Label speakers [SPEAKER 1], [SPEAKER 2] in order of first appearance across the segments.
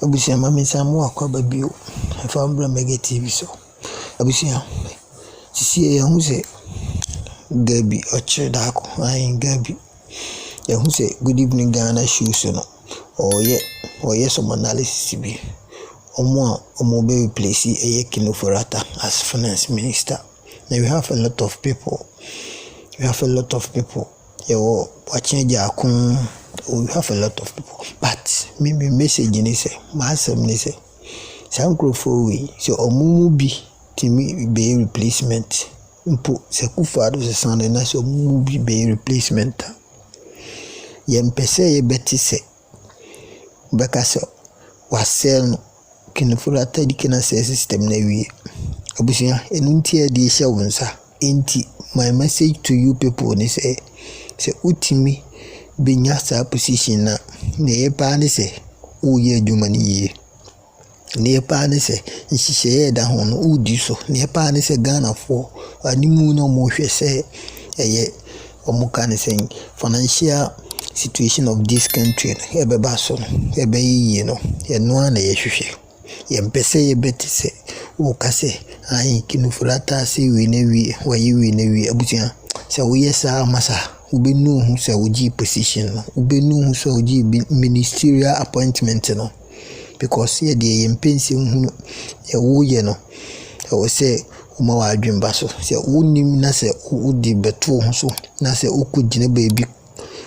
[SPEAKER 1] Abusia mami samu akwa babio. Efa mbra mega TV so. Abusia. Sisi ya huse Gabi oche dako. Ayin Gabi. Ya huse good evening Ghana shoes no. Oye some analysis bi. Omo be replace Ken Ofori Atta as finance minister. Now we have a lot of people. We have watching Jakun. We have a lot of people. But maybe message ni say, masem ni say. Some grow for we. So omumu bi timi be replacement. Mpo se kufado se sande na so omumu bi be replacement. Yempese ye beti se. Beka se wasel Ken Ofori Atta di kena se system na wie. Abusia enunti e di hye wonsa. Enti my message to you people ni say utimi benya sa position na ye pa ne se wo ye adwuma ni ye ne pa ne se nhihye da ho no udi so ne pa ne se Ghana fo animu na mo hwe se eye omuka ne se financial situation of this country e be ba so e be yi no ye no na ye hwehwe ye mpese ye beti se wo ka se ayi Ken Ofori Atta se wi na wi wa yi wi na wi abutia se wo ye sa masa ubenu hu se oji position no ubenu hu se oji ministerial appointment no because ye de ye mpensi hu ye wo ye no e wo se uma wa adwemba so se wonim na se udi beto hu so na se okugine baabi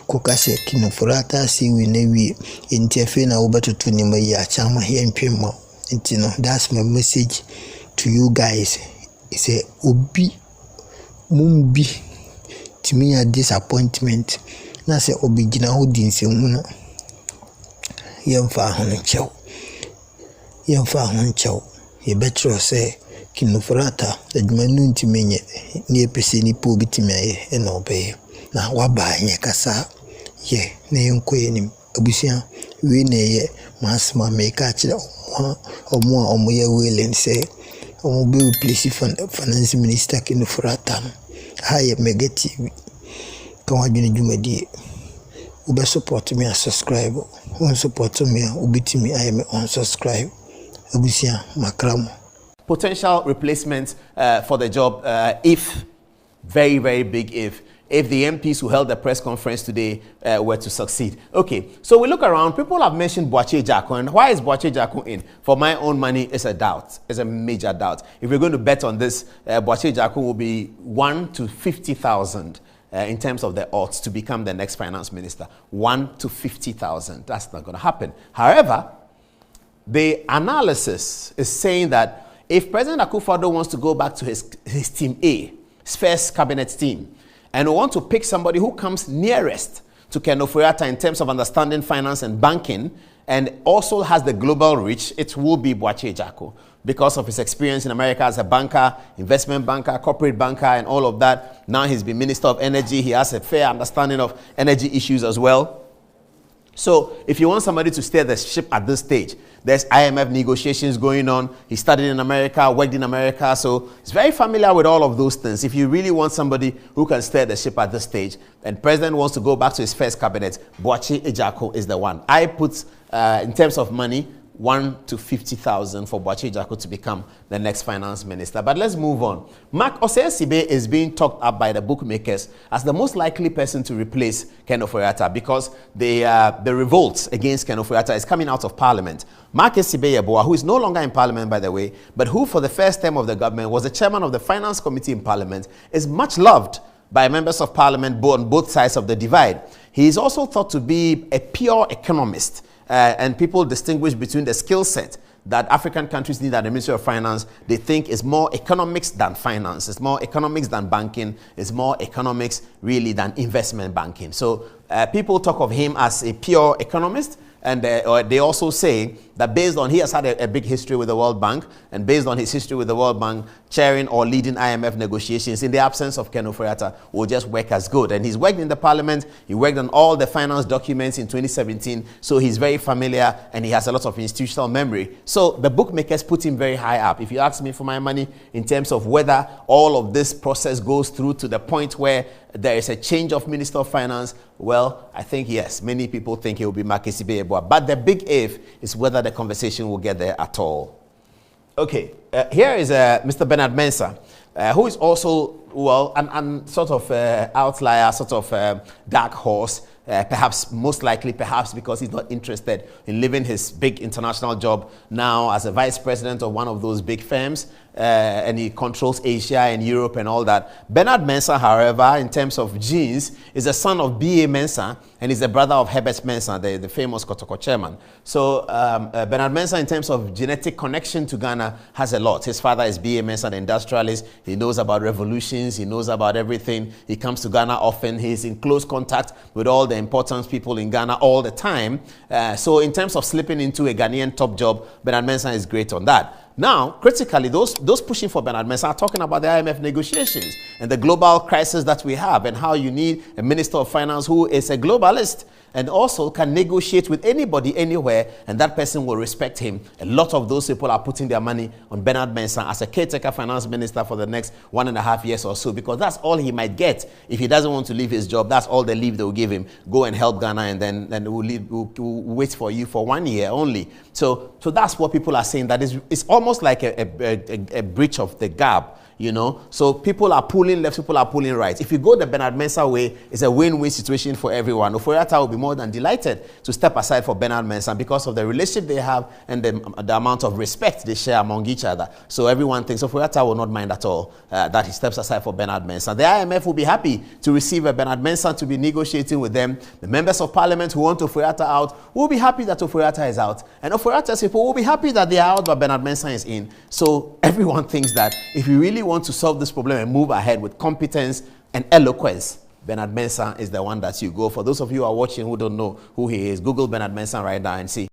[SPEAKER 1] koka se Ken Ofori Atta se wi na wi enti afi na wo betoto ni mai a chama he ntwemma enti no that's my message to you guys. Say obi mumbi timi ya disappointment na se obi gina ho dinse hu no yemfa ho nchew ye betro se Ken Ofori Atta adwumanu ntimi nye ne epese ni po bitimi aye na obeye na waba nye kasa ye na yenkoye nim abusia we na ye masma meka kire omo ye willing say omo be replace finance minister Ken Ofori Atta haye mega TV kan wadwene dwumadi ube support me and subscribe won support me ubitimi I am unsubscribe abusia makramo
[SPEAKER 2] potential replacement for the job if very, very big if the MPs who held the press conference today were to succeed. Okay, so we look around, people have mentioned Boakye Agyarko, and why is Boakye Agyarko in? For my own money, it's a doubt. It's a major doubt. If we're going to bet on this, Boakye Agyarko will be 1 to 50,000 in terms of the odds to become the next finance minister. 1 to 50,000. That's not going to happen. However, the analysis is saying that if President Akufo-Addo wants to go back to his team A, his first cabinet team, and we want to pick somebody who comes nearest to Ken Ofori Atta in terms of understanding finance and banking, and also has the global reach, it will be Boakye Agyarko because of his experience in America as a banker, investment banker, corporate banker, and all of that. Now he's been Minister of Energy. He has a fair understanding of energy issues as well. So if you want somebody to steer the ship at this stage, there's IMF negotiations going on. He studied in America, worked in America, so he's very familiar with all of those things. If you really want somebody who can steer the ship at this stage, and President wants to go back to his first cabinet, Boakye Agyarko is the one. I put, in terms of money, 1 to 50,000 for Boakye Agyarko to become the next finance minister. But let's move on. Mark Osei-Sibe is being talked up by the bookmakers as the most likely person to replace Ken Ofori Atta because the revolt against Ken Ofori Atta is coming out of parliament. Mark Osei-Sibe, who is no longer in parliament, by the way, but who for the first term of the government was the chairman of the finance committee in parliament, is much loved by members of parliament on both sides of the divide. He is also thought to be a pure economist. And people distinguish between the skill set that African countries need at the Ministry of Finance. They think is more economics than finance. It's more economics than banking. It's more economics really than investment banking. So people talk of him as a pure economist. And they also say that based on, he has had a big history with the World Bank, and based on his history with the World Bank, chairing or leading IMF negotiations in the absence of Ken Ofori Atta will just work as good. And he's worked in the parliament, he worked on all the finance documents in 2017, so he's very familiar and he has a lot of institutional memory. So the bookmakers put him very high up. If you ask me for my money in terms of whether all of this process goes through to the point where there is a change of Minister of Finance, well, I think yes, many people think it will be Makisi Beyeboa. But the big if is whether the conversation will get there at all. Okay, here is Mr. Bernard Mensah, who is also, well, an sort of outlier, sort of dark horse. Perhaps, most likely, perhaps because he's not interested in leaving his big international job now as a vice president of one of those big firms, and he controls Asia and Europe and all that. Bernard Mensah, however, in terms of genes, is the son of B.A. Mensah, and is the brother of Herbert Mensah, the famous Kotoko chairman. So Bernard Mensah, in terms of genetic connection to Ghana, has a lot. His father is B.A. Mensah, the industrialist. He knows about revolutions. He knows about everything. He comes to Ghana often. He's in close contact with all the important people in Ghana all the time. So in terms of slipping into a Ghanaian top job, Bernard Mensah is great on that. Now, critically, those pushing for Bernard Mensah are talking about the IMF negotiations and the global crisis that we have, and how you need a Minister of Finance who is a globalist and also can negotiate with anybody, anywhere, and that person will respect him. A lot of those people are putting their money on Bernard Mensah as a caretaker finance minister for the next 1.5 years or so, because that's all he might get. If he doesn't want to leave his job, that's all the leave they will give him. Go and help Ghana, and then we'll wait for you for 1 year only. So that's what people are saying, that it's almost like a breach of the gap. You know, so people are pulling left, people are pulling right. If you go the Bernard Mensah way, it's a win-win situation for everyone. Ofori Atta will be more than delighted to step aside for Bernard Mensah because of the relationship they have and the amount of respect they share among each other. So everyone thinks Ofori Atta will not mind at all that he steps aside for Bernard Mensah. The IMF will be happy to receive a Bernard Mensah to be negotiating with them. The members of parliament who want Ofori Atta out will be happy that Ofori Atta is out. And Ofori Atta's people will be happy that they are out but Bernard Mensah is in. So everyone thinks that if we really want to solve this problem and move ahead with competence and eloquence, Bernard Mensah is the one that you go for. Those of you who are watching who don't know who he is, Google Bernard Mensah right now and see.